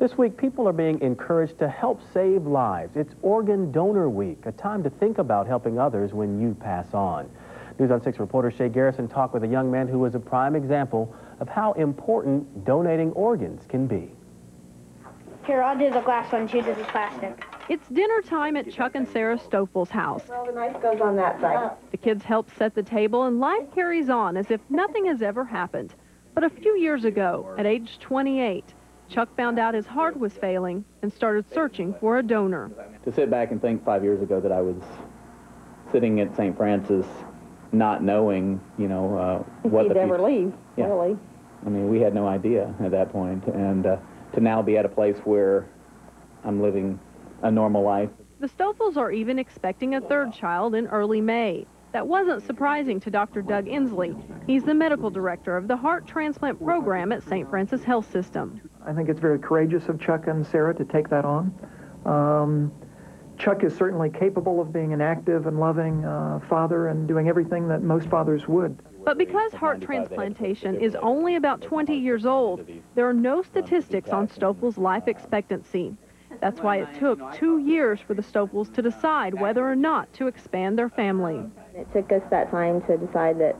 This week, people are being encouraged to help save lives. It's Organ Donor Week, a time to think about helping others when you pass on. News on 6 reporter Shay Garrison talked with a young man who was a prime example of how important donating organs can be. Here, I'll do the glass one, you do the plastic. It's dinner time at Chuck and Sara Stophel's house. Well, the knife goes on that side. The kids help set the table, and life carries on as if nothing has ever happened. But a few years ago, at age 28, Chuck found out his heart was failing and started searching for a donor. To sit back and think 5 years ago that I was sitting at St. Francis not knowing, what He'd ever leave, yeah. Really. I mean, we had no idea at that point. And to now be at a place where I'm living a normal life. The Stophels are even expecting a third child in early May. That wasn't surprising to Dr. Doug Inslee. He's the medical director of the heart transplant program at St. Francis Health System. I think it's very courageous of Chuck and Sara to take that on. Chuck is certainly capable of being an active and loving father and doing everything that most fathers would. But because heart transplantation is only about 20 years old, there are no statistics on Stophel's life expectancy. That's why it took 2 years for the Stophels to decide whether or not to expand their family. It took us that time to decide that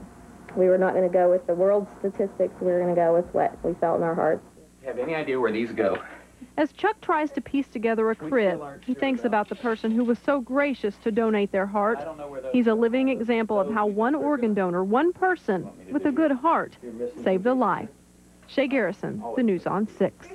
we were not going to go with the world statistics. We were going to go with what we felt in our hearts. Do you have any idea where these go? As Chuck tries to piece together a crib, he thinks about the person who was so gracious to donate their heart. He's a living example of how one organ donor, one person with a good heart, saved a life. Shay Garrison, the News on 6.